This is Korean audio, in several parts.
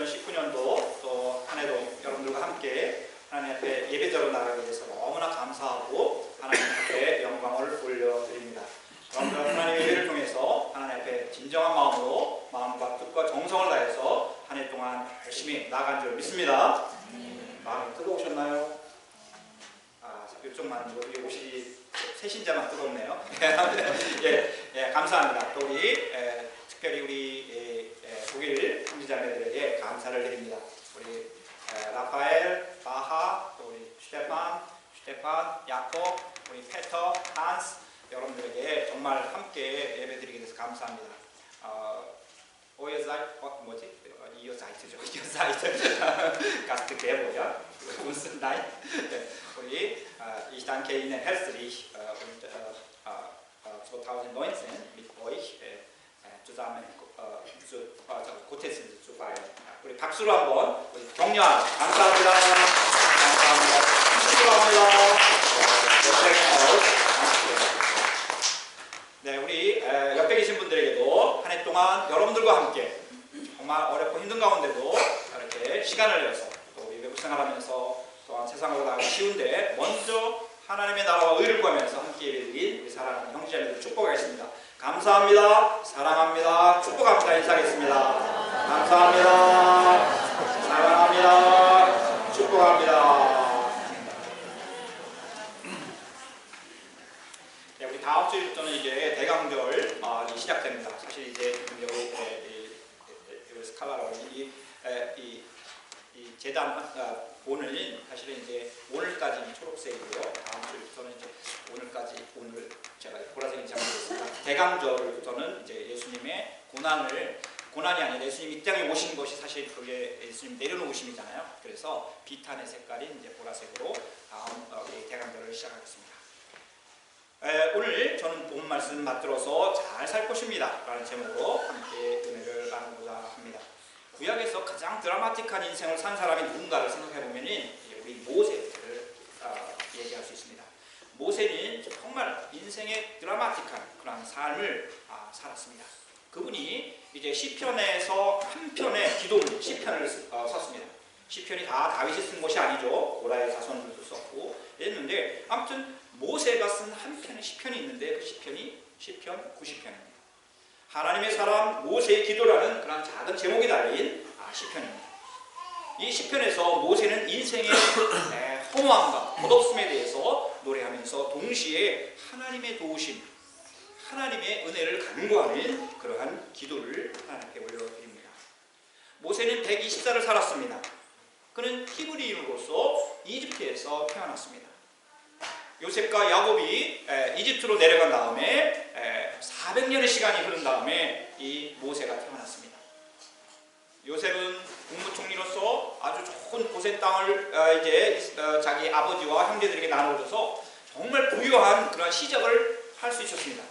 2019년도 또 한 해도 여러분들과 함께 하나님 앞에 예배자로 나가기 위해서 너무나 감사하고 하나님 앞에 영광을 올려드립니다. 여러분들 하나님의 예배를 통해서 하나님 앞에 진정한 마음으로 마음과 뜻과 정성을 다해서 한 해 동안 열심히 나간 줄 믿습니다. 마음이 뜨거우셨나요? 이쪽만 옷이 새신자만 뜨겁네요. 예, 감사합니다. 또 우리 특별히 우리 독일 형제자매들에게 감사를 드립니다. 우리 라파엘, 바하, 또 우리 슈테판, 야콥, 우리 페터, 한스 여러분들에게 정말 함께 예배드리게 돼서 감사합니다. 뭐지? Ihr Seite, Gastgeber, ja, uns nein. Ich danke Ihnen herzlich und 2019 mit euch zusammen 고테스를 zu feiern. 우리 박수로 한번 격려하라. 감사합니다. 감사합니다. 축하합니다. 네, 우리 옆에 계신 분들에게도 한 해 동안 여러분들과 함께 정말 어렵고 힘든 가운데도 이렇게 시간을 내서 또 우리 외국 생활하면서 또한 세상으로 나가기 쉬운데 먼저 하나님의 나라와 의를 구하면서 함께 예배드린 우리 사랑하는 형제자매들 축복하겠습니다. 감사합니다. 사랑합니다. 축복합니다. 인사하겠습니다. 감사합니다. 사랑합니다. 축복합니다. 네, 우리 다음 주부터는 이제 대강절이 시작됩니다. 사실 이제 스칼라라고 이 재단 본은 사실은 이제 오늘까지 초록색이고요. 다음 주부터는 이제 오늘 제가 보라색인지 모르겠습니다. 대강절부터는 이제 예수님의 고난이 아니라 예수님 이 땅에 오신 것이 사실 그게 예수님 내려놓으심이잖아요. 그래서 비탄의 색깔인 이제 보라색으로 다음 대강절을 시작하겠습니다. 오늘 저는 본 말씀 맞들어서 잘 살 것입니다 라는 제목으로 함께 은혜를 나누고자 합니다. 구약에서 가장 드라마틱한 인생을 산 사람이 누군가를 생각해보면 우리 모세를 얘기할 수 있습니다. 모세는 정말 인생의 드라마틱한 그런 삶을 살았습니다. 그분이 이제 시편에서 한 편의 기도문 시편을 썼습니다. 시편이 다 다윗이 쓴 것이 아니죠. 고라의 자손들도 썼고 했는데 아무튼 모세가 쓴 한 편의 시편이 있는데 그 시편이 시편 90편입니다. 하나님의 사람 모세의 기도라는 그런 작은 제목이 달린 시편입니다. 이 시편에서 모세는 인생의 허무함과 덧없음에 대해서 노래하면서 동시에 하나님의 도우심, 하나님의 은혜를 간구하는 그러한 기도를 하나님께 올려드립니다. 모세는 120살을 살았습니다. 그는 히브리인으로서 이집트에서 태어났습니다. 요셉과 야곱이 이집트로 내려간 다음에 400년의 시간이 흐른 다음에 이 모세가 태어났습니다. 요셉은 국무총리로서 아주 좋은 고센 땅을 이제 자기 아버지와 형제들에게 나눠줘서 정말 부유한 그런 시작을 할 수 있었습니다.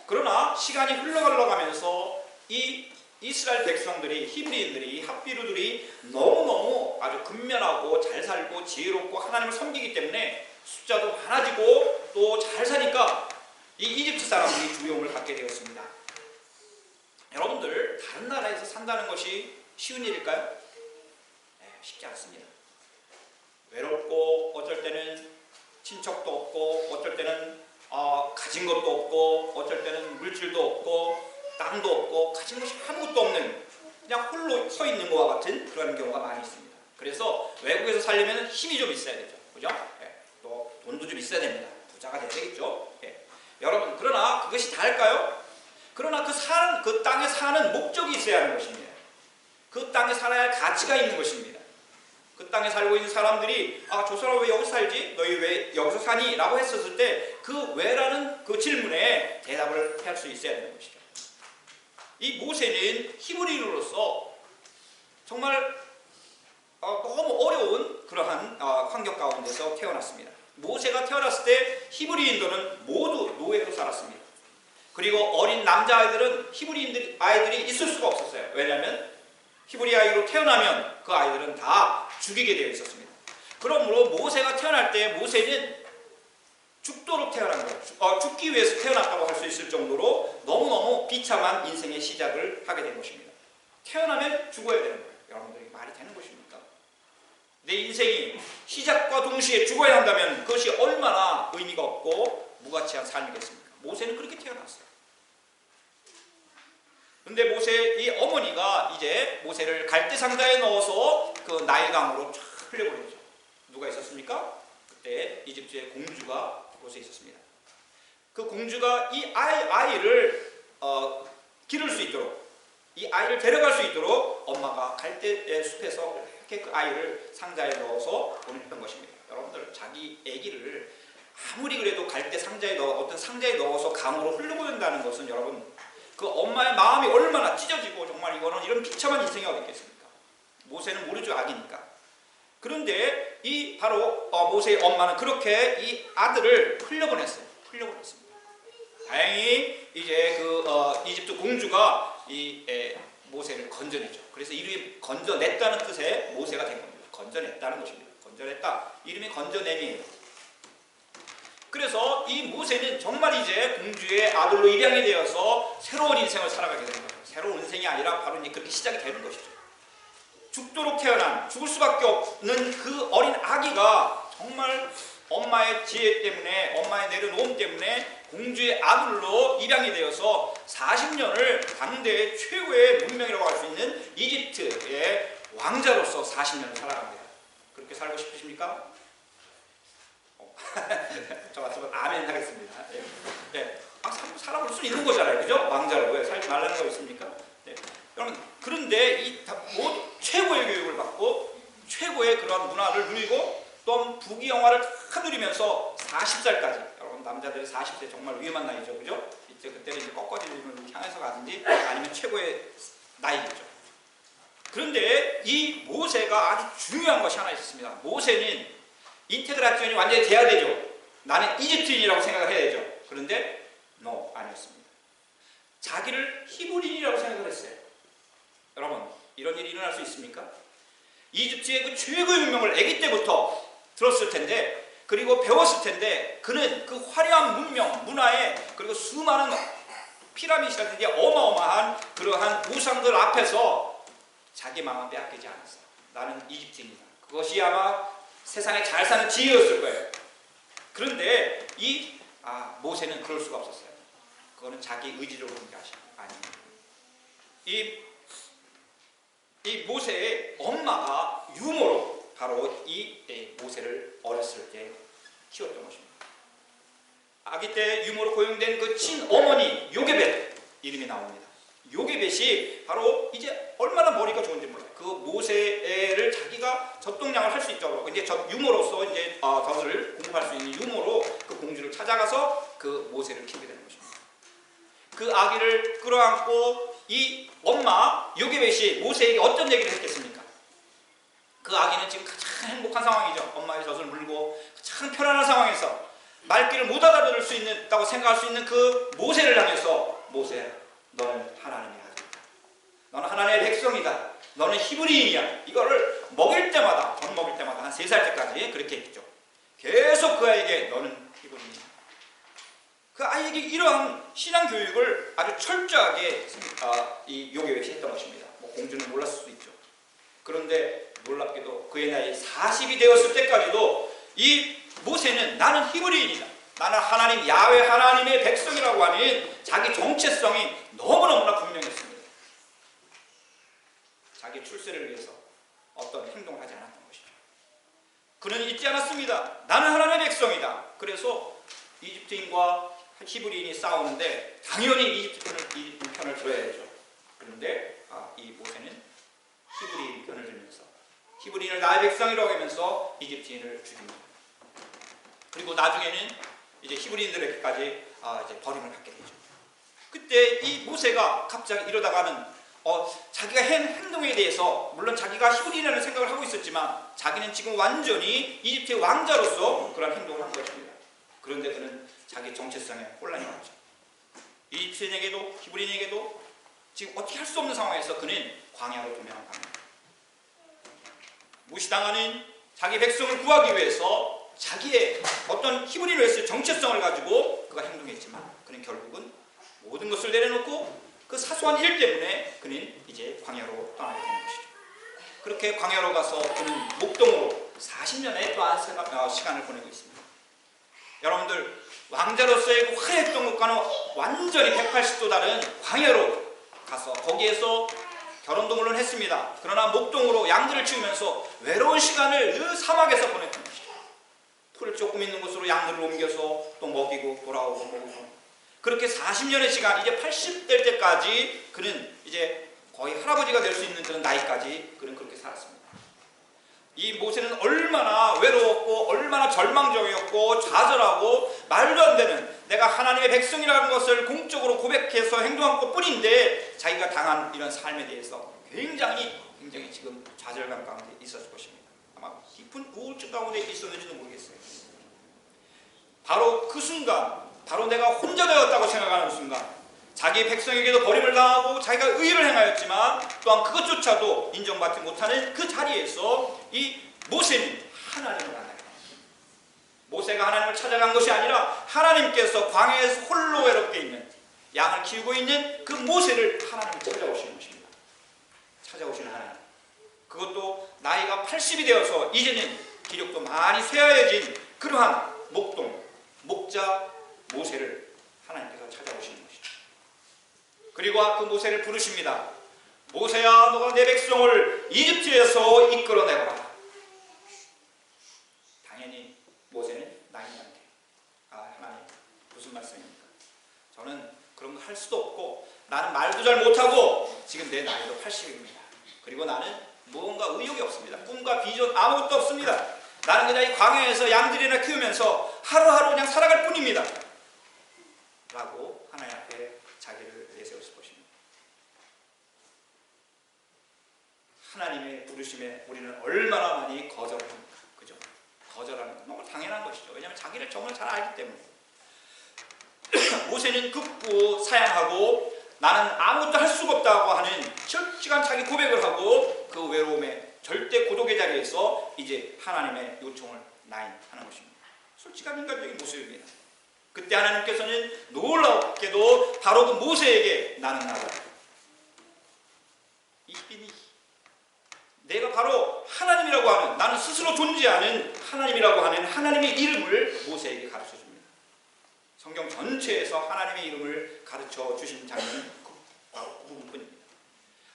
그러나 시간이 흘러가면서 이 이스라엘 백성들이 히브리인들이 핫비루들이 너무너무 아주 근면하고 잘 살고 지혜롭고 하나님을 섬기기 때문에 숫자도 많아지고 또 잘 사니까 이 이집트 사람들이 두려움을 갖게 되었습니다. 여러분들 다른 나라에서 산다는 것이 쉬운 일일까요? 네, 쉽지 않습니다. 외롭고 어쩔 때는 친척도 없고 어쩔 때는 가진 것도 없고 어쩔 때는 물질도 없고 땅도 없고 가진 것이 아무것도 없는 그냥 홀로 서 있는 것과 같은 그런 경우가 많이 있습니다. 그래서 외국에서 살려면 힘이 좀 있어야 되죠. 그죠? 네. 또 돈도 좀 있어야 됩니다. 부자가 돼야 되겠죠. 네. 여러분 그러나 그것이 다일까요? 그러나 그 땅에 사는 목적이 있어야 하는 것입니다. 그 땅에 살아야 할 가치가 있는 것입니다. 그 땅에 살고 있는 사람들이 저 사람 왜 여기서 살지? 너희 왜 여기서 사니? 라고 했었을 때 그 왜라는 그 질문에 대답을 할 수 있어야 되는 것이죠. 이 모세는 히브리인으로서 정말 너무 어려운 그러한 환경 가운데서 태어났습니다. 모세가 태어났을 때 히브리인들은 모두 노예로 살았습니다. 그리고 어린 남자아이들은 히브리인들 아이들이 있을 수가 없었어요. 왜냐하면 히브리 아이로 태어나면 그 아이들은 다 죽이게 되어 있었습니다. 그러므로 모세가 태어날 때 모세는 죽도록 태어난 거예요. 죽기 위해서 태어났다고 할 수 있을 정도로 너무너무 비참한 인생의 시작을 하게 된 것입니다. 태어나면 죽어야 되는 거예요. 여러분들이 말이 되는 것입니까? 내 인생이 시작과 동시에 죽어야 한다면 그것이 얼마나 의미가 없고 무가치한 삶이겠습니까? 모세는 그렇게 태어났어요. 근데 모세의 어머니가 이제 모세를 갈대 상자에 넣어서 그 나일강으로 쫙 흘려보내죠. 누가 있었습니까? 그때 이집트의 공주가 그곳에 있었습니다. 그 공주가 이 아이를 기를 수 있도록, 이 아이를 데려갈 수 있도록 엄마가 갈대 숲에서 이렇게 그 아이를 상자에 넣어서 보냈던 것입니다. 여러분들, 자기 아기를 아무리 그래도 갈대 상자에 어떤 상자에 넣어서 강으로 흘려보낸다는 것은 여러분, 그 엄마의 마음이 얼마나 찢어지고 정말 이런 비참한 인생이 어디 있겠습니까? 모세는 모르죠, 아기니까. 그런데 이 바로 모세의 엄마는 그렇게 이 아들을 흘려보냈습니다. 다행히 이제 그 이집트 공주가 이 모세를 건져내죠. 그래서 이름이 건져냈다는 뜻의 모세가 된 겁니다. 건져냈다는 것입니다. 건져냈다. 이름이 건져냄이에요. 그래서 이 모세는 정말 이제 공주의 아들로 입양이 되어서 새로운 인생을 살아가게 되는 거예요. 새로운 인생이 아니라 바로 이제 그렇게 시작이 되는 것이죠. 죽도록 태어난, 죽을 수밖에 없는 그 어린 아기가 정말 엄마의 지혜 때문에, 엄마의 내려놓음 때문에 공주의 아들로 입양이 되어서 40년을 당대의 최고의 문명이라고 할 수 있는 이집트의 왕자로서 40년을 살아갑니다. 그렇게 살고 싶으십니까? 저 같으면 아멘 하겠습니다. 네. 살아볼 수 있는 거잖아요. 그죠? 왕자로. 왜 살지 말라는 거 있습니까? 네. 여러분, 그런데 최고의 교육을 받고 최고의 그런 문화를 누리고 또 부귀영화를 다 누리면서 40살까지, 여러분 남자들이 40세 정말 위험한 나이죠. 그죠? 이제 그때는 이제 꺾어지는 향해서 가든지 아니면 최고의 나이겠죠. 그런데 이 모세가 아주 중요한 것이 하나 있었습니다. 모세는 인테그라션이 완전히 돼야 되죠. 나는 이집트인이라고 생각을 해야 되죠. 그런데 아니었습니다. 자기를 히브리인이라고 생각을 했어요. 여러분, 이런 일이 일어날 수 있습니까? 이집트의 그 최고의 문명을 아기 때부터 들었을 텐데, 그리고 배웠을 텐데, 그는 그 화려한 문명, 문화에, 그리고 수많은 피라미드라든지 어마어마한 그러한 우상들 앞에서 자기 마음을 빼앗기지 않았어요. 나는 이집트인이다. 그것이 아마 세상에 잘 사는 지혜였을 거예요. 그런데 모세는 그럴 수가 없었어요. 그거는 자기 의지로 그런 게 아니에요. 이 모세의 엄마가 유모로 바로 이 모세를 어렸을 때 키웠던 것입니다. 아기 때 유모로 고용된 그 친어머니 요게벳 이름이 나옵니다. 요게벳이 바로 이제 얼마나 머리가 좋은지 몰라요. 그 모세를 자기가 젖동량을 할 수 있도록 이제 유모로서 이제 젖을 공급할 수 있는 유모로 그 공주를 찾아가서 그 모세를 키우게 되는 것입니다. 그 아기를 끌어안고 이 엄마 요게벳이 모세에게 어떤 얘기를 했겠습니까? 그 아기는 지금 가장 행복한 상황이죠. 엄마의 젖을 물고 가장 편안한 상황에서 말귀를 못 알아들을 수 있다고 생각할 수 있는 그 모세를 향해서, 모세야, 너는 하나님의 아들이다. 너는 하나님의 백성이다. 너는 히브리인이야. 이거를 먹일 때마다, 젖 먹일 때마다 한 3살 때까지 그렇게 했죠. 계속 그 아이에게 너는 히브리인이야. 그 아이에게 이러한 신앙 교육을 아주 철저하게 이 요게벳이 했던 것입니다. 공주는 몰랐을 수도 있죠. 그런데 놀랍게도 그의 나이 40이 되었을 때까지도 이 모세는 나는 히브리인이다. 나는 하나님 야훼 하나님의 백성이라고 하는 자기 정체성이 너무너무나 분명했습니다. 자기 출세를 위해서 어떤 행동을 하지 않았던 것이죠. 그는 잊지 않았습니다. 나는 하나님의 백성이다. 그래서 이집트인과 히브리인이 싸우는데 당연히 이집트 편을 들어야죠. 그런데 이 모세는 히브리인 편을 들면서 히브리인을 나의 백성이라고 하면서 이집트인을 죽입니다. 그리고 나중에는 이제 히브리인들에게까지 이제 버림을 받게 되죠. 그때 이 모세가 갑자기 이러다가는 자기가 한 행동에 대해서, 물론 자기가 히브리인이라는 생각을 하고 있었지만 자기는 지금 완전히 이집트의 왕자로서 그런 행동을 한 것입니다. 그런데 그는 자기 정체성에 혼란이 왔죠. 이집트인에게도 히브리인에게도 지금 어떻게 할 수 없는 상황에서 그는 광야로 도망갑니다. 무시당하는 자기 백성을 구하기 위해서 자기의 어떤 히브리인으로서의 정체성을 가지고 그가 행동했지만 그는 결국은 모든 것을 내려놓고 그 사소한 일 때문에 그는 이제 광야로 떠나게 되는 것이죠. 그렇게 광야로 가서 그는 목동으로 40년의 또한 시간을 보내고 있습니다. 여러분들, 왕자로서의 그 화려했던 것과는 완전히 180도 다른 광야로 가서 거기에서 결혼도 물론 했습니다. 그러나 목동으로 양들을 키우면서 외로운 시간을 늘 사막에서 보냈던 것이죠. 풀 조금 있는 곳으로 양들을 옮겨서 또 먹이고 돌아오고 먹이고, 그렇게 40년의 시간, 이제 80될 때까지 그는 이제 거의 할아버지가 될 수 있는 그런 나이까지 그는 그렇게 살았습니다. 이 모세는 얼마나 외로웠고 얼마나 절망적이었고 좌절하고 말도 안 되는, 내가 하나님의 백성이라는 것을 공적으로 고백해서 행동한 것뿐인데 자기가 당한 이런 삶에 대해서 굉장히 지금 좌절감 가운데 있었을 것입니다. 아마 깊은 우울증 가운데 있었는지도 모르겠어요. 바로 그 순간, 바로 내가 혼자 되었다고 생각하는 순간, 자기 백성에게도 버림을 당하고 자기가 의를 행하였지만 또한 그것조차도 인정받지 못하는 그 자리에서 이 모세는 하나님을 만나요. 모세가 하나님을 찾아간 것이 아니라 하나님께서 광야에서 홀로 외롭게 있는, 양을 키우고 있는 그 모세를 하나님이 찾아오시는 것입니다. 찾아오시는 하나님. 그것도 나이가 80이 되어서 이제는 기력도 많이 쇠하여진 그러한 목자 모세를 하나님께서 찾아오시는 것이죠. 그리고 그 모세를 부르십니다. 모세야, 너가 내 백성을 이집트에서 이끌어내거라. 당연히 모세는 나이한테, 하나님 무슨 말씀입니까? 저는 그런 거 할 수도 없고, 나는 말도 잘 못하고 지금 내 나이도 80입니다. 그리고 나는 무언가 의욕이 없습니다. 꿈과 비전 아무것도 없습니다. 나는 그냥 이 광야에서 양들이나 키우면서 하루하루 그냥 살아갈 뿐입니다. 라고 하나님 앞에 자기를 내세웠을 것입니다. 하나님의 부르심에 우리는 얼마나 많이 거절합니까? 그죠? 거절하는 건 너무 당연한 것이죠. 왜냐하면 자기를 정말 잘 알기 때문에. 모세는 극구 사양하고 나는 아무것도 할 수가 없다고 하는 철저한 자기 고백을 하고 그 외로움의 절대 고독의 자리에서 이제 하나님의 요청을 나인하는 것입니다. 솔직한 인간적인 모습입니다. 그때 하나님께서는 놀랍게도 바로 그 모세에게 나는 나다, 이빈이, 내가 바로 하나님이라고 하는, 나는 스스로 존재하는 하나님이라고 하는 하나님의 이름을 모세에게 가르쳐 줍니다. 성경 전체에서 하나님의 이름을 가르쳐 주신 장면은 바로 그 부분뿐입니다.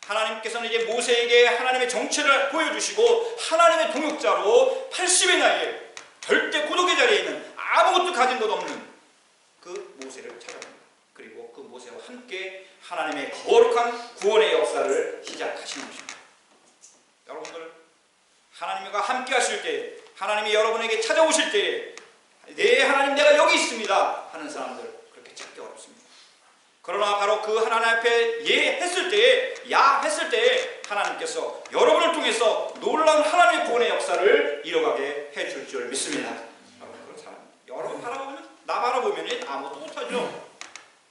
하나님께서는 이제 모세에게 하나님의 정체를 보여주시고 하나님의 동역자로 80의 나이에 절대 고독의 자리에 있는, 아무것도 가진 것 없는 그 모세를 찾아옵니다. 그리고 그 모세와 함께 하나님의 거룩한 구원의 역사를 시작하시는 것입니다. 여러분들, 하나님과 함께 하실 때, 하나님이 여러분에게 찾아오실 때에 네, 하나님 내가 여기 있습니다 하는 사람들 그렇게 찾기 어렵습니다. 그러나 바로 그 하나님 앞에 예 했을 때에, 야 했을 때에 하나님께서 여러분을 통해서 놀라운 하나님의 구원의 역사를 이뤄가게 해줄 줄 믿습니다. 여러분, 그런 사람, 여러분 바라보면, 나 바라보면 아무것도 못하죠.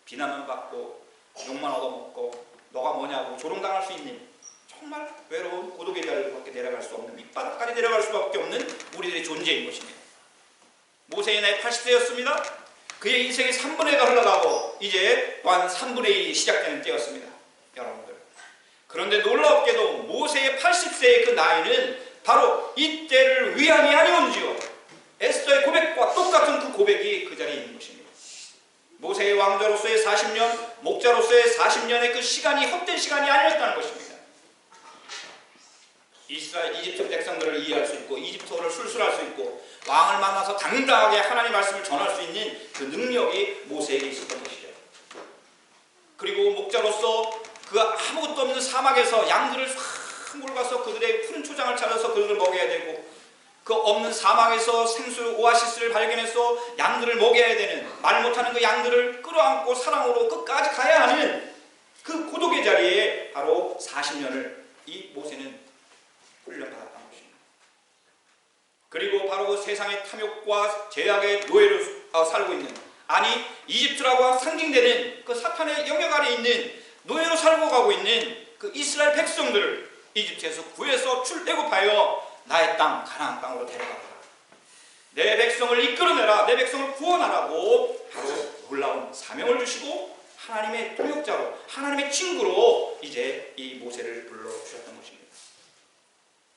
비난만 받고 욕만 얻어먹고 너가 뭐냐고 조롱당할 수 있는 정말 외로운 고독의 자리밖에 내려갈 수 없는, 밑바닥까지 내려갈 수밖에 없는 우리들의 존재인 것입니다. 모세의 나이 80세였습니다. 그의 인생의 3분의 1가 흘러가고 이제 또한 3분의 1이 시작되는 때였습니다. 여러분들, 그런데 놀랍게도 모세의 80세의 그 나이는 바로 이때를 위함이 아니온지요, 에스더의 고백과 똑같은 그 고백이 그 자리에 있는 것입니다. 모세의 왕자로서의 40년, 목자로서의 40년의 그 시간이 헛된 시간이 아니었다는 것입니다. 이집트 백성들을 이해할 수 있고 이집트어를 술술할 수 있고 왕을 만나서 당당하게 하나님의 말씀을 전할 수 있는 그 능력이 모세에게 있었던 것이죠. 그리고 목자로서 그 아무것도 없는 사막에서 양들을 싹 몰고 가서 그들의 푸른 초장을 찾아서 그들을 먹여야 되고, 그 없는 사막에서 생수 오아시스를 발견해서 양들을 먹여야 되는, 말 못하는 그 양들을 끌어안고 사랑으로 끝까지 가야 하는 그 고독의 자리에 바로 40년을 이 모세는 훈련받았던 것입니다. 그리고 바로 그 세상의 탐욕과 죄악의 노예로 살고 있는, 아니 이집트라고 상징되는 그 사탄의 영역 아래 있는 노예로 살고 가고 있는 그 이스라엘 백성들을 이집트에서 구해서 출애굽하여 나의 땅 가나안 땅으로 데려가라, 내 백성을 이끌어내라, 내 백성을 구원하라고 바로 놀라운 사명을 주시고 하나님의 동역자로, 하나님의 친구로 이제 이 모세를 불러주셨던 것입니다.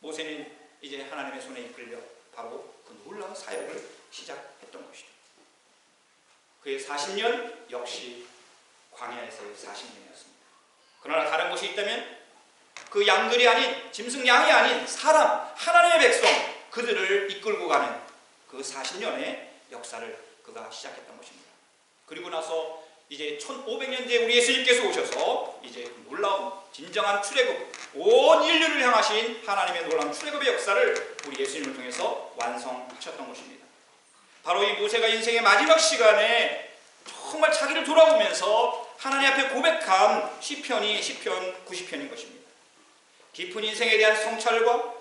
모세는 이제 하나님의 손에 이끌려 바로 그 놀라운 사역을 시작했던 것이죠. 그의 40년 역시 광야에서의 40년이었습니다. 그러나 다른 것이 있다면 그 양들이 아닌, 짐승 양이 아닌 사람, 하나님의 백성, 그들을 이끌고 가는 그 40년의 역사를 그가 시작했던 것입니다. 그리고 나서 이제 1500년 뒤에 우리 예수님께서 오셔서 이제 놀라운 진정한 출애굽, 온 인류를 향하신 하나님의 놀라운 출애굽의 역사를 우리 예수님을 통해서 완성하셨던 것입니다. 바로 이 모세가 인생의 마지막 시간에 정말 자기를 돌아보면서 하나님 앞에 고백한 시편이 시편 90편인 것입니다. 깊은 인생에 대한 성찰과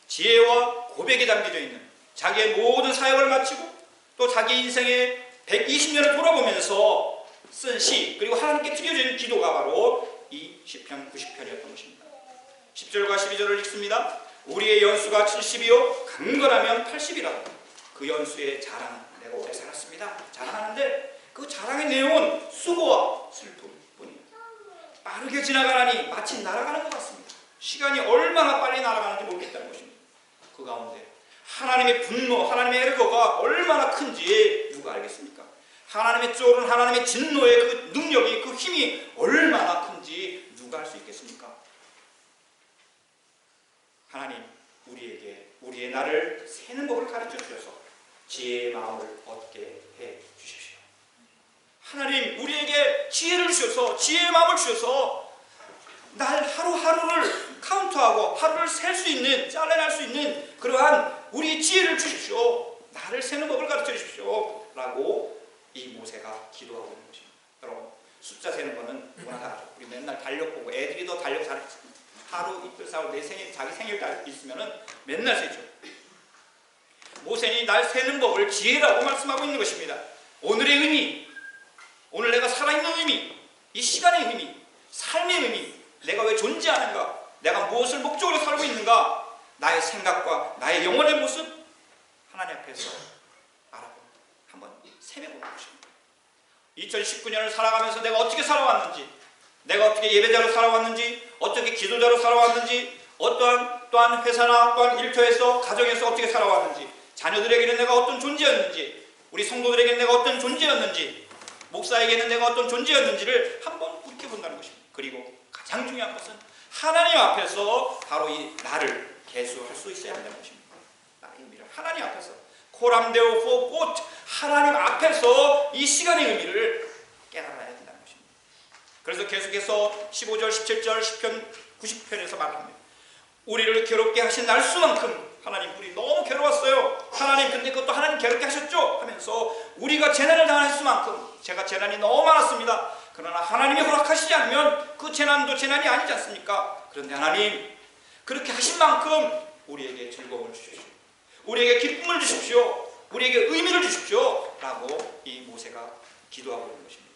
지혜와 고백이 담겨져 있는, 자기의 모든 사역을 마치고 또 자기 인생의 120년을 돌아보면서 쓴 시, 그리고 하나님께 드려진 기도가 바로 이 시편 90편이었던 것입니다. 10절과 12절을 읽습니다. 우리의 연수가 70이요 강건하면 80이라고. 그 연수의 자랑, 내가 오래 살았습니다, 자랑하는데 그 자랑의 내용은 수고와 슬픔뿐입니다. 빠르게 지나가라니 마치 날아가는 것 같습니다. 시간이 얼마나 빨리 날아가는지 모르겠다는 것입니다. 그 가운데 하나님의 분노, 하나님의 애거가 얼마나 큰지 누가 알겠습니까? 하나님의 쫄은, 하나님의 진노의 그 능력이, 그 힘이 얼마나 큰지 누가 알 수 있겠습니까? 하나님, 우리에게 우리의 날을 세는 법을 가르쳐 주셔서 지혜의 마음을 얻게 해 주십시오. 하나님, 우리에게 지혜를 주셔서, 지혜의 마음을 주셔서 날 하루하루를 카운트하고 하루를 셀 수 있는, 잘라낼 수 있는 그러한 우리 지혜를 주십시오. 나를 세는 법을 가르쳐 주십시오 라고 이 모세가 기도하고 있는 것입니다. 여러분, 숫자 세는 거는 누구나 다 알죠. 우리 맨날 달력 보고, 애들이 더 달력 잘했죠. 하루, 이틀, 사흘, 내 생일, 자기 생일 있으면은 맨날 세죠. 모세는 날 세는 법을 지혜라고 말씀하고 있는 것입니다. 오늘의 의미, 오늘 내가 살아있는 의미, 이 시간의 의미, 삶의 의미, 내가 왜 존재하는가, 내가 무엇을 목적으로 살고 있는가, 나의 생각과 나의 영혼의 모습 하나님 앞에서 알아보고 한번 세매보는 것입니다. 2019년을 살아가면서 내가 어떻게 살아왔는지, 내가 어떻게 예배자로 살아왔는지, 어떻게 기도자로 살아왔는지, 또한 회사나 또한 일터에서, 가정에서 어떻게 살아왔는지, 자녀들에게는 내가 어떤 존재였는지, 우리 성도들에게는 내가 어떤 존재였는지, 목사에게는 내가 어떤 존재였는지를 한번 묻혀본다는 것입니다. 그리고 가장 중요한 것은 하나님 앞에서 바로 이 나를 계수할 수 있어야 한다는 것입니다. 나의 의미를 하나님 앞에서, 코람데오 포 하나님 앞에서 이 시간의 의미를 깨달아야 된다는 것입니다. 그래서 계속해서 15절, 17절, 10편, 90편에서 말합니다. 우리를 괴롭게 하신 날수만큼, 하나님 우리 너무 괴로웠어요. 하나님 근데 그것도 하나님 괴롭게 하셨죠? 하면서 우리가 재난을 당할 수만큼, 제가 재난이 너무 많았습니다. 그러나 하나님이 허락하시지 않으면 그 재난도 재난이 아니지 않습니까? 그런데 하나님 그렇게 하신 만큼 우리에게 즐거움을 주십시오. 우리에게 기쁨을 주십시오. 우리에게 의미를 주십시오 라고 이 모세가 기도하고 있는 것입니다.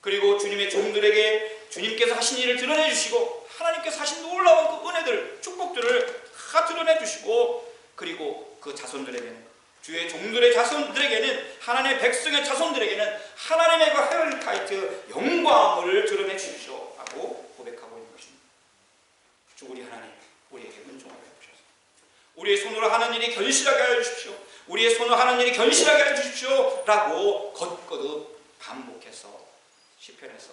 그리고 주님의 종들에게 주님께서 하신 일을 드러내 주시고, 하나님께서 하신 놀라운 그 은혜들, 축복들을 다 드러내 주시고, 그리고 그 자손들에게는, 주의 종들의 자손들에게는, 하나님의 백성의 자손들에게는 하나님의 그 헤럴타이트 영광을 드러내 주십시오 라고 고백하고 있는 것입니다. 주 우리 하나님, 우리에게 은총을 베푸셔서 우리의 손으로 하는 일이 견실하게 하여 주십시오. 우리의 손으로 하는 일이 견실하게 하여 주십시오 라고 걷거듭 반복해서 시편에서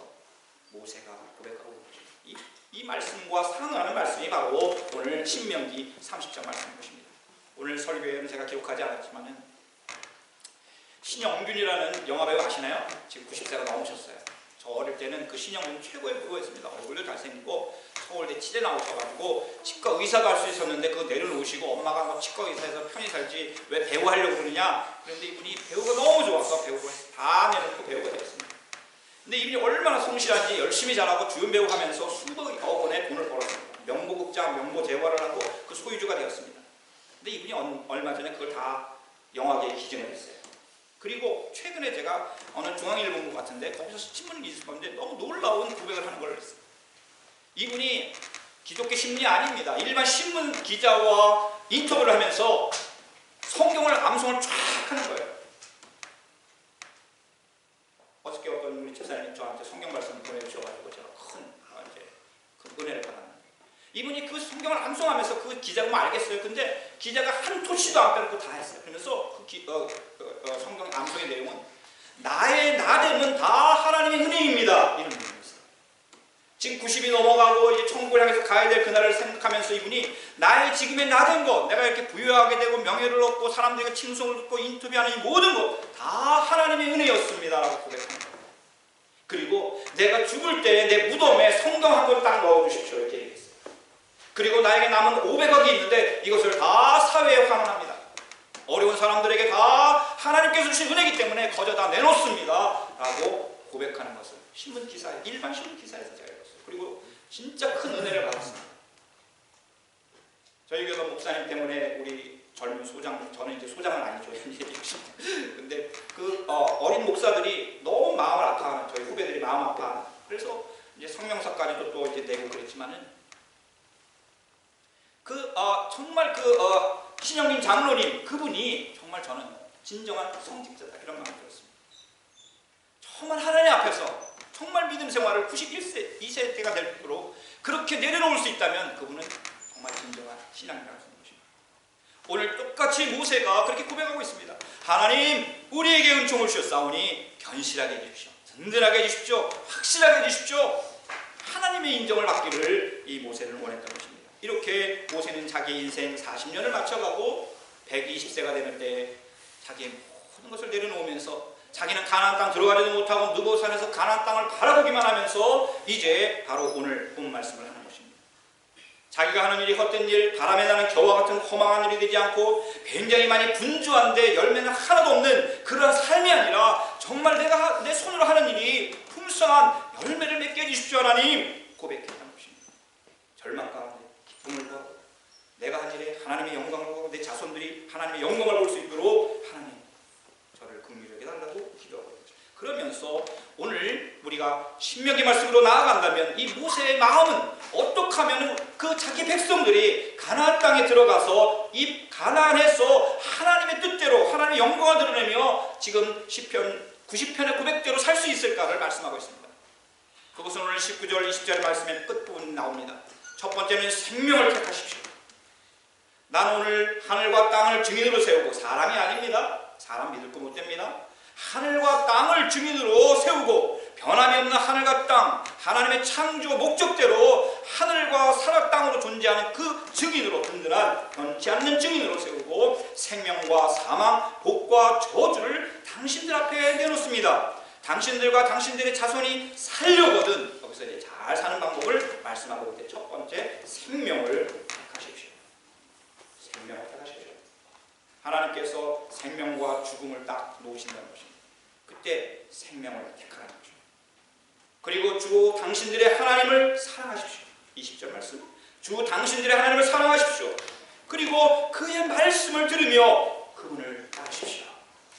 모세가 고백하고 있는 것입니다. 이 말씀과 상응하는 말씀이 바로 오늘 신명기 30장 말씀인 것입니다. 오늘 설교에는 제가 기록하지 않았지만은 신영균이라는 영화배우 아시나요? 지금 90세가 넘으셨어요. 저 어릴 때는 그 신영균 최고의 배우였습니다. 얼굴도 잘생기고 서울대 치대 나오셔가지고 치과 의사가 할 수 있었는데 그거 내려놓으시고 엄마가 뭐 치과 의사에서 편히 살지 왜 배우 하려고 그러냐. 그런데 이분이 배우가 너무 좋아서 배우를 다 내놓고 배우가 되었습니다. 근데 이분이 얼마나 성실한지 열심히 잘하고 주연 배우 하면서 수백억 원의 돈을 벌었습니다. 명보극장, 명보재화를 하고 그 소유주가 되었습니다. 근데 이분이 얼마 전에 그걸 다 영화계에 기증을 했어요. 그리고 최근에 제가 어느 중앙일보국 같은데 거기서 신문을 있을 건데 너무 놀라운 고백을 하는 걸 했어요. 이분이 기독교 신문이 아닙니다. 일반 신문 기자와 인터뷰를 하면서 성경을 암송을 쫙 하는 거예요. 어저께 어떤 우리 집사님이 저한테 성경 말씀을 보내주셔가지고 제가 큰 은혜를 받았는데, 이분이 그 성경을 암송하면서 그 기자가 뭐 알겠어요. 근데 기자가 한 토시도 안 빼놓고 다 했어요. 그러면서 성경 암송의 내용은 나의 나됨은 다 하나님의 은혜입니다. 이런 내용이었어요. 지금 90이 넘어가고 이제 천국을 향해서 가야 될 그날을 생각하면서 이분이 나의 지금의 나된 것, 내가 이렇게 부유하게 되고 명예를 얻고 사람들에게 칭송을 듣고 인터뷰하는 이 모든 것 다 하나님의 은혜였습니다 라고 고백합니다. 그리고 내가 죽을 때 내 무덤에 성경 한 권 딱 넣어주십시오 이렇게 얘기했어요. 그리고 나에게 남은 500억이 있는데 이것을 다 사회에 환원합니다. 어려운 사람들에게 다 하나님께서 주신 은혜이기 때문에 거저 다 내놓습니다 라고 고백하는 것을 신문 기사에, 일반 신문 기사에서 제가 읽었어요. 그리고 진짜 큰 은혜를 받았습니다. 저희 교회 목사님 때문에 우리 젊은 소장, 저는 이제 소장은 아니죠. 근데 그 어린 목사들이 너무 마음을 아파하는, 저희 후배들이 마음 아파하는, 그래서 이제 성명서까지도 또 이제 내고 그랬지만은 정말 신영림 장로님 그분이 정말 저는 진정한 성직자다 이런 마음이 들었습니다. 정말 하나님 앞에서 정말 믿음 생활을 91세, 2세 때가 되도록 그렇게 내려놓을 수 있다면 그분은 정말 진정한 신앙이라는 것입니다. 오늘 똑같이 모세가 그렇게 고백하고 있습니다. 하나님 우리에게 은총을 주셨사오니 견실하게 해주십시오. 든든하게 해주십시오. 확실하게 해주십시오. 하나님의 인정을 받기를 이 모세는 원했던 것입니다. 이렇게 모세는 자기 인생 40년을 마쳐가고 120세가 되는 때 자기의 모든 것을 내려놓으면서 자기는 가나안 땅 들어가지도 못하고 느보산에서 가나안 땅을 바라보기만 하면서 이제 바로 오늘 본 말씀을 하는 것입니다. 자기가 하는 일이 헛된 일, 바람에 나는 겨와 같은 허망한 일이 되지 않고 굉장히 많이 분주한데 열매는 하나도 없는 그러한 삶이 아니라 정말 내가 내 손으로 하는 일이 풍성한 열매를 맺게 해주십시오 하나님 고백했다는 것입니다. 절망 가운데 기쁨을 보고 내가 한 일에 하나님의 영광을 보고 내 자손들이 하나님의 영광을 볼 수 있도록 하나님 저를 긍휼하게 달라고 기도하고 있죠. 그러면서 오늘 우리가 신명기 말씀으로 나아간다면 이 모세의 마음은 어떻게 하면 그 자기 백성들이 가나안 땅에 들어가서 이 가나안에서 하나님의 뜻대로 하나님의 영광을 드러내며 지금 시편 90편의 고백대로 살 수 있을까를 말씀하고 있습니다. 그것은 오늘 19절 20절 말씀의 끝부분이 나옵니다. 첫 번째는 생명을 택하십시오. 나는 오늘 하늘과 땅을 증인으로 세우고, 사람이 아닙니다. 사람 믿을 거 못 됩니다. 하늘과 땅을 증인으로 세우고 변함이 없는 하늘과 땅, 하나님의 창조 목적대로 하늘과 살아 땅으로 존재하는 그 증인으로, 든든한 변치 않는 증인으로 세우고 생명과 사망, 복과 저주를 당신들 앞에 내놓습니다. 당신들과 당신들의 자손이 살려거든. 여기서 이제 잘 사는 방법을 말씀하고 있는데 첫 번째, 생명을 택하십시오. 생명을 택하십시오. 하나님께서 생명과 죽음을 딱 놓으신다는 것입니다. 그때 생명을 택하라는 거죠. 그리고 주 당신들의 하나님을 사랑하십시오. 20절 말씀. 주 당신들의 하나님을 사랑하십시오. 그리고 그의 말씀을 들으며 그분을 따르십시오.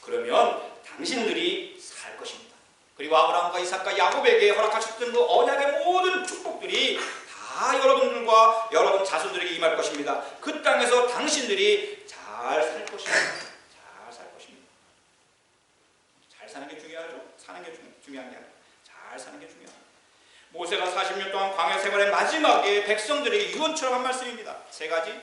그러면 당신들이 살 것입니다. 그리고 아브라함과 이삭과 야곱에게 허락하셨던 그 언약의 모든 축복들이 다 여러분들과 여러분 자손들에게 임할 것입니다. 그 땅에서 당신들이 잘 살 것입니다. 잘 살 것입니다. 잘 사는 게 중요하죠. 사는 게 중요한 게 아니라 잘 사는 게 중요합니다. 모세가 40년 동안 광야 생활의 마지막에 백성들에게 유언처럼 한 말씀입니다. 세 가지.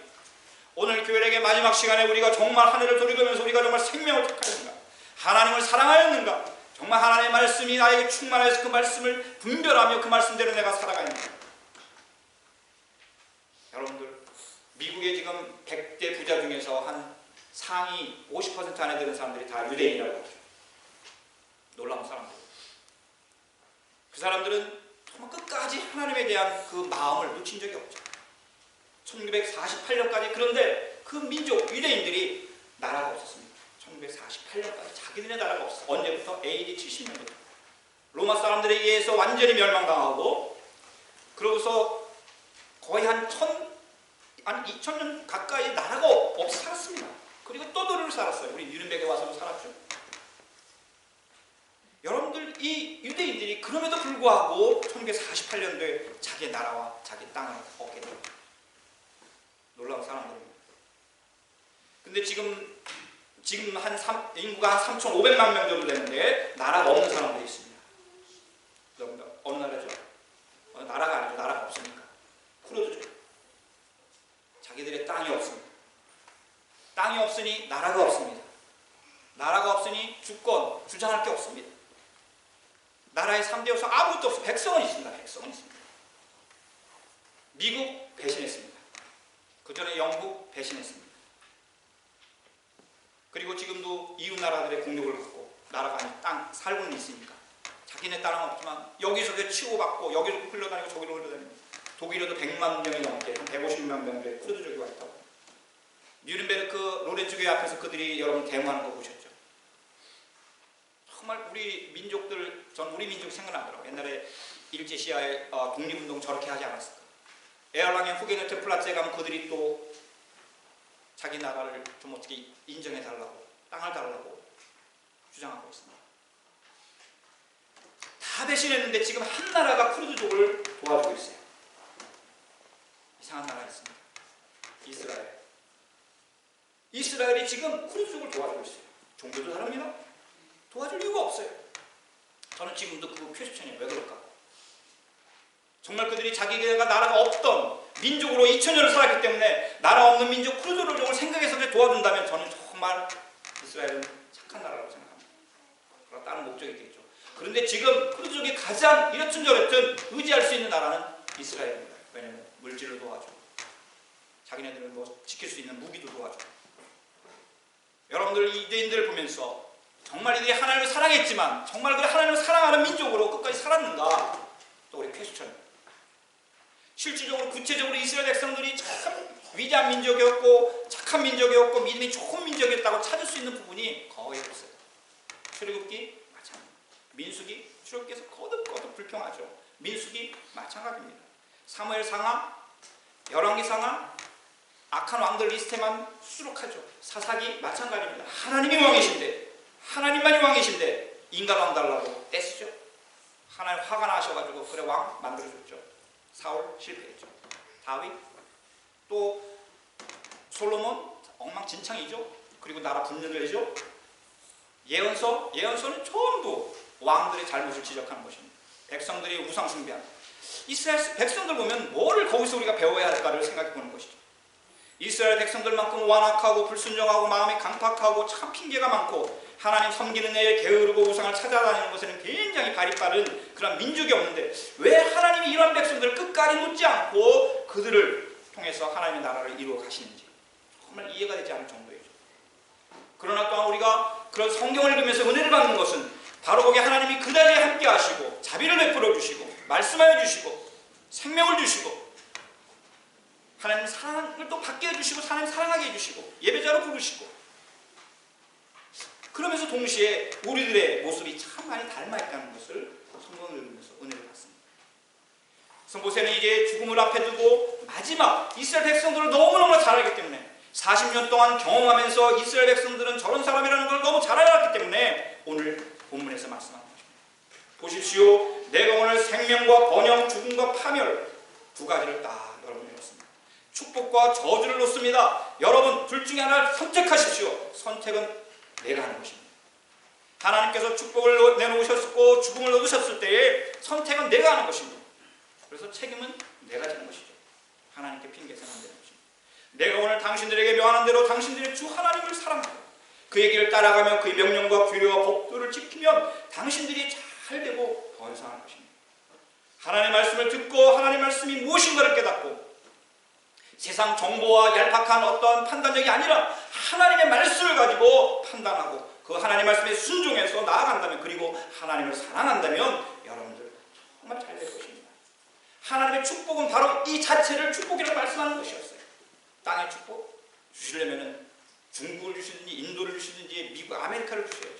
오늘 교회에게 마지막 시간에 우리가 정말 하늘을 돌이키면서 우리가 정말 생명을 택하였는가, 하나님을 사랑하였는가, 정말 하나님의 말씀이 나에게 충만해서 그 말씀을 분별하며 그 말씀대로 내가 살아가는가. 여러분들, 미국의 지금 100대 부자 중에서 한 상위 50% 안에 드는 사람들이 다 유대인이라고 하죠. 놀라운 사람들. 그 사람들은 정말 끝까지 하나님에 대한 그 마음을 놓친 적이 없죠. 1948년까지. 그런데 그 민족 유대인들이 나라가 없었습니다. 1948년까지 자기들의 나라가 없었어요. 언제부터? AD 70년부터. 로마 사람들에 의해서 완전히 멸망당하고, 그러고서 거의 한 2000년 가까이 나라가 없이 살았습니다. 그리고 또 노를 살았어요. 우리 뉴른베르크에 와서도 살았죠. 여러분들, 이 유대인들이 그럼에도 불구하고 1948년도에 자기 나라와 자기 땅을 얻게 됩니다. 놀라운 사람들입니다. 근데 지금 인구가 한 3,500만 명 정도 되는데 나라가 없는 사람들이 있습니다. 어느 나라죠? 어느 나라가 아니죠. 나라가 없으니까. 쿠르드족. 땅이 없습니다. 땅이 없으니 나라가 없습니다. 나라가 없으니 주권, 주장할 게 없습니다. 나라의 3대 요소 아무것도 없어요. 백성은 있습니다. 백성은 있습니다. 미국 배신했습니다. 그 전에 영국 배신했습니다. 그리고 지금도 이웃 나라들의 공격을 받고 나라가 아닌 땅 살고는 있으니까 자기네 땅은 없지만 여기저기 치고받고 여기로 흘러다니고 저기로 흘러다니고 독일에도 100만 명이 넘게 한 150만 명의 쿠르드족이 와 있다고. 뉘른베르크 로렌츠 교회 앞에서 그들이 여러분 데모하는 거 보셨죠? 정말 우리 민족들, 전 우리 민족 생각나더라고요. 옛날에 일제시하의 독립운동 저렇게 하지 않았을까. 에얼랑의 후게네트 플라츠에 가면 그들이 또 자기 나라를 좀 어떻게 인정해달라고, 땅을 달라고 주장하고 있습니다. 다 배신했는데 지금 한 나라가 쿠르드족을 도와주고 있어요. 이상한 나라가 있습니다. 이스라엘. 이스라엘이 지금 쿠르드족을 도와주고 있어요. 종교도 다릅니다. 도와줄 이유가 없어요. 저는 지금도 그 퀘스천이에요. 왜 그럴까? 정말 그들이 자기가 나라가 없던 민족으로 2000년을 살았기 때문에 나라 없는 민족 쿠르드족을 생각해서 도와준다면 저는 정말 이스라엘은 착한 나라라고 생각합니다. 그럼 다른 목적이 있겠죠. 그런데 지금 쿠르드족이 가장 이렇든 저렇든 의지할 수 있는 나라는 이스라엘입니다. 왜냐하면 물질을 도와주고 자기네들을 뭐 지킬 수 있는 무기도 도와주고. 여러분들 유대인들을 보면서 정말 이들이 하나님을 사랑했지만 정말 그 하나님을 사랑하는 민족으로 끝까지 살았는가? 또 우리 퀘스천. 실질적으로 구체적으로 이스라엘 백성들이 참 위대한 민족이었고 착한 민족이었고 믿음이 좋은 민족이었다고 찾을 수 있는 부분이 거의 없어요. 출애굽기 마찬가지. 민수기 출애굽기에서 거듭거듭 불평하죠. 민수기 마찬가지입니다. 사무엘 상하, 열왕기 상하, 악한 왕들 리스트만 수록하죠. 사사기 마찬가지입니다. 하나님이 왕이신데 하나님만이 왕이신데 인간 왕 달라고 떼쓰죠. 하나님 화가 나셔가지고 그래 왕 만들어줬죠. 사울 실패했죠. 다윗 또 솔로몬 엉망진창이죠. 그리고 나라 분열되죠. 예언서는 전부 왕들의 잘못을 지적하는 것입니다. 백성들이 우상 숭배한. 이스라엘 백성들 보면 뭐를 거기서 우리가 배워야 할까를 생각해 보는 것이죠. 이스라엘 백성들만큼 완악하고 불순종하고 마음이 강팍하고 참 핑계가 많고 하나님 섬기는 애에 게으르고 우상을 찾아다니는 것에는 굉장히 발이 빠른 그런 민족이 없는데 왜 하나님이 이런 백성들을 끝까지 놓지 않고 그들을 통해서 하나님의 나라를 이루어 가시는지 정말 이해가 되지 않을 정도이죠. 그러나 또한 우리가 그런 성경을 읽으면서 은혜를 받는 것은 바로 거기에 하나님이 그날에 함께 하시고 자비를 베풀어 주시고 말씀하여 주시고 생명을 주시고 하나님 사랑을 또 받게 해주시고 하나님 사랑하게 해주시고 예배자로 부르시고 그러면서 동시에 우리들의 모습이 참 많이 닮아있다는 것을 성경을 읽으면서 은혜를 받습니다. 모세는 이제 죽음을 앞에 두고 마지막 이스라엘 백성들을 너무너무 잘 알기 때문에 40년 동안 경험하면서 이스라엘 백성들은 저런 사람이라는 걸 너무 잘 알았기 때문에 오늘 본문에서 말씀하는 것입니다. 보십시오. 내가 오늘 생명과 번영, 죽음과 파멸 두 가지를 딱 여러분이 놓습니다. 축복과 저주를 놓습니다. 여러분 둘 중에 하나를 선택하십시오. 선택은 내가 하는 것입니다. 하나님께서 축복을 내놓으셨고 죽음을 얻으셨을 때에 선택은 내가 하는 것입니다. 그래서 책임은 내가 지는 것이죠. 하나님께 핑계서는 안 되는 것입니다. 내가 오늘 당신들에게 명하는 대로 당신들의 주 하나님을 사랑하고 그의 길을 따라가며 그의 명령과 규례와 법도를 지키면 당신들이 잘 되고 번성할 것입니다. 하나님의 말씀을 듣고 하나님의 말씀이 무엇인가를 깨닫고 세상 정보와 얄팍한 어떤 판단력이 아니라 하나님의 말씀을 가지고 판단하고 그 하나님의 말씀에 순종해서 나아간다면 그리고 하나님을 사랑한다면 여러분들 정말 잘 될 것입니다. 하나님의 축복은 바로 이 자체를 축복이라고 말씀하는 것이었어요. 땅의 축복 주시려면 중국을 주시든지 인도를 주시든지 미국, 아메리카를 주셔야죠.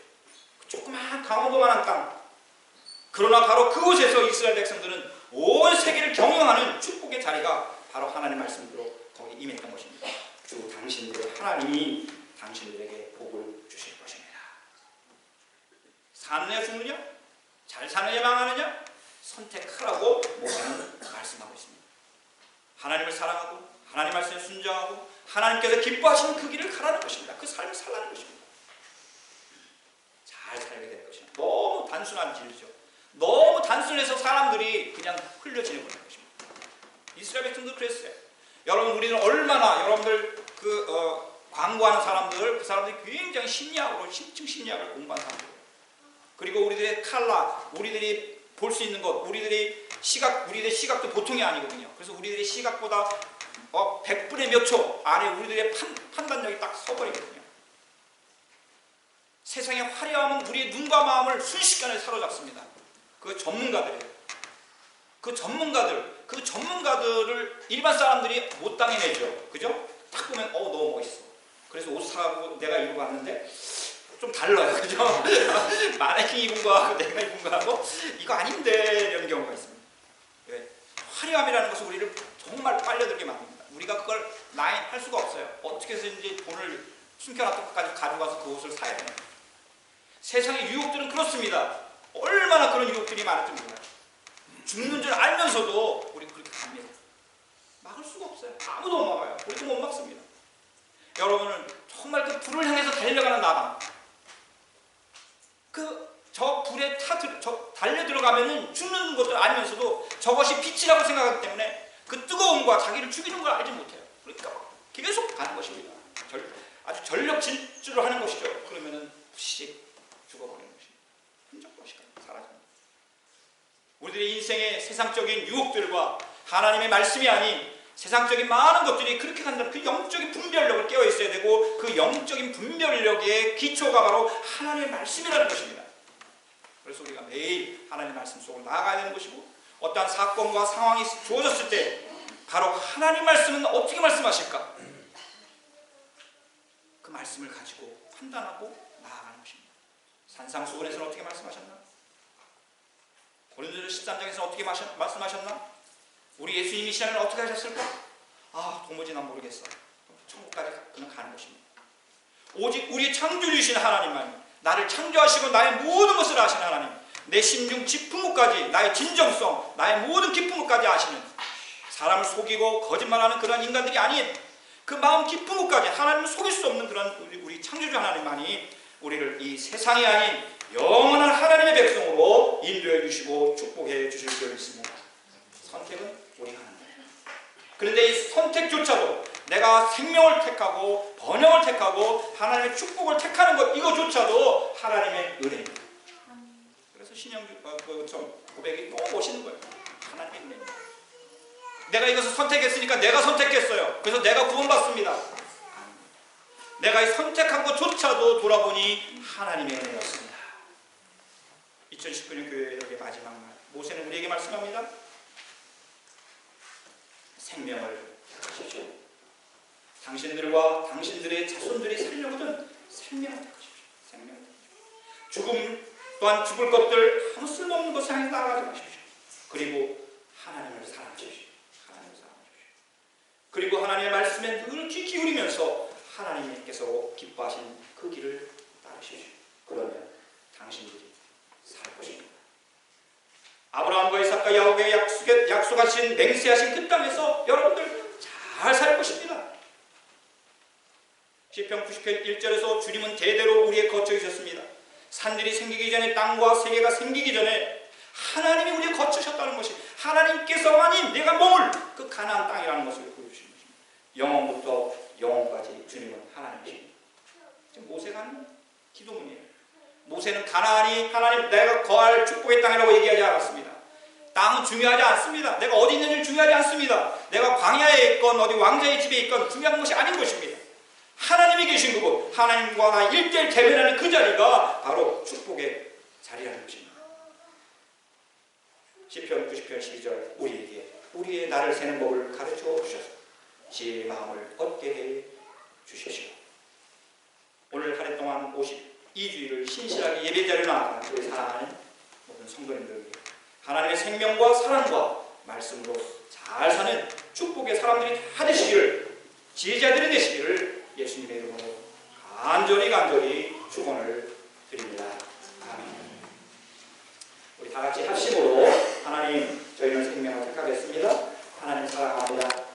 그 조그만 강원도만한 땅. 그러나 바로 그곳에서 이스라엘 백성들은 온 세계를 경영하는 축복의 자리가 바로 하나님의 말씀으로 거기 임했던 것입니다. 주 당신들의 하나님이 당신들에게 복을 주실 것입니다. 사느냐 죽느냐? 잘 사느냐 망하느냐? 선택하라고 모세는 말씀하고 있습니다. 하나님을 사랑하고 하나님 말씀에 순종하고 하나님께서 기뻐하시는 그 길을 가라는 것입니다. 그 삶을 살라는 것입니다. 잘 살게 될 것입니다. 너무 단순한 길이죠. 너무 단순해서 사람들이 그냥 흘려 지내버리는 것입니다. 이스라엘 백성도 그랬어요. 여러분 우리는 얼마나 여러분들 광고하는 사람들 그 사람들이 굉장히 심리학으로 심층 심리학을 공부한 사람들. 그리고 우리들의 칼라, 우리들이 볼 수 있는 것, 우리들의 시각도 보통이 아니거든요. 그래서 우리들의 시각보다 100분의 몇 초 안에 우리들의 판단력이 딱 서버리거든요. 세상의 화려함은 우리의 눈과 마음을 순식간에 사로잡습니다. 그 전문가들이에요. 그 전문가들을 일반 사람들이 못 당해내죠. 그죠? 딱 보면 너무 멋있어. 그래서 옷 사고 내가 입어봤는데 좀 달라요. 그죠? 마네킹 입은 거하고 내가 입은 거하고 이거 아닌데 이런 경우가 있습니다. 왜? 화려함이라는 것은 우리를 정말 빨려들게 만듭니다. 우리가 그걸 할 수가 없어요. 어떻게 해서든지 돈을 숨겨놨던 것까지 가져가서 그 옷을 사야 돼요. 세상의 유혹들은 그렇습니다. 얼마나 그런 유혹들이 많은지 몰라요. 죽는 줄 알면서도 우리 그렇게 갑니다. 막을 수가 없어요. 아무도 못 막아요. 우리도 못 막습니다. 여러분은 정말 그 불을 향해서 달려가는 나방, 저 불에 달려 들어가면은 죽는 것도 알면서도 저것이 빛이라고 생각하기 때문에 그 뜨거움과 자기를 죽이는 걸 알지 못해요. 그러니까 계속 가는 것입니다. 아주 전력 질주를 하는 것이죠. 그러면은 부시시 죽어버리는 것입니다. 흔적도시가 사라집니다. 우리들의 인생의 세상적인 유혹들과 하나님의 말씀이 아닌 세상적인 많은 것들이 그렇게 간다는 그 영적인 분별력을 깨어 있어야 되고, 그 영적인 분별력의 기초가 바로 하나님의 말씀이라는 것입니다. 그래서 우리가 매일 하나님의 말씀 속으로 나아가야 되는 것이고, 어떠한 사건과 상황이 주어졌을 때 바로 하나님 말씀은 어떻게 말씀하실까? 그 말씀을 가지고 판단하고 나아가는 것입니다. 산상수훈에서는 어떻게 말씀하셨나? 고린도전서 13장에서는 어떻게 말씀하셨나? 우리 예수님이 이 시간에 어떻게 하셨을까? 도무지 난 모르겠어. 천국까지 그냥 가는 것입니다. 오직 우리 창조주이신 하나님만, 나를 창조하시고 나의 모든 것을 아시는 하나님, 내 심중 깊은 곳까지, 나의 진정성, 나의 모든 깊은 곳까지 아시는, 사람을 속이고 거짓말하는 그런 인간들이 아닌 그 마음 깊은 곳까지 하나님을 속일 수 없는 그런 우리 창조주 하나님만이 우리를 이 세상이 아닌 영원한 하나님의 백성으로 인도해 주시고 축복해 주실 줄 믿습니다. 선택은 우리가 하는 거예요. 그런데 이 선택조차도 내가 생명을 택하고 번영을 택하고 하나님의 축복을 택하는 것, 이거조차도 하나님의 은혜입니다. 그래서 신영주 고백이 너무 멋있는 거예요. 하나님의 은혜입니다. 내가 이것을 선택했으니까 내가 선택했어요. 그래서 내가 구원받습니다. 내가 선택한 것조차도 돌아보니 하나님의 은혜였습니다. 2019년 교회의 마지막 날, 모세는 우리에게 말씀합니다. 생명을 택하십시오. 당신들과 당신들의 자손들이 살려거든 생명을 택하십시오. 생명을 택하십시오. 죽음 또한 죽을 것들 아무 쓸모없는 것을 향해 나아가지 마십시오. 그리고 하나님을 사랑하십시오. 하나님을 사랑하십시오. 그리고 하나님의 말씀에 늘 귀 기울이면서 하나님께서 기뻐하신 그 길을 따르십시오. 그러면 당신들이 살 것입니다. 아브라함과 이삭과 야곱에게 약속하신 맹세하신 그 땅에서 여러분들 잘 살 것입니다. 시편 90편 1절에서 주님은 대대로 우리의 거처이셨습니다. 산들이 생기기 전에, 땅과 세계가 생기기 전에 하나님이 우리의 거처셨다는 것이, 하나님께서만이 내가 머물 그 가나안 땅이라는 것을 보여주신 것입니다. 영원부터 영원까지 주님은 하나님이십니다. 지금 모세가 하는 기도문이에요. 모세는 가나안이 하나님 내가 거할 축복의 땅이라고 얘기하지 않았습니다. 땅은 중요하지 않습니다. 내가 어디 있는지 중요하지 않습니다. 내가 광야에 있건 어디 왕자의 집에 있건 중요한 것이 아닌 것입니다. 하나님이 계신 그곳, 하나님과 나 1대1 대면하는 그 자리가 바로 축복의 자리라는 것입니다. 시편 90편 12절, 우리에게 우리의 날을 세는 법을 가르쳐 주셔서 지혜의 마음을 얻게 해 주십시오. 오늘 한 해 동안 52주일을 신실하게 예배자리에 나아가는 우리 사랑하는 모든 성도님들에게 하나님의 생명과 사랑과 말씀으로 잘 사는 축복의 사람들이 다 되시기를, 지혜자들이 되시기를 예수님의 이름으로 간절히 축원을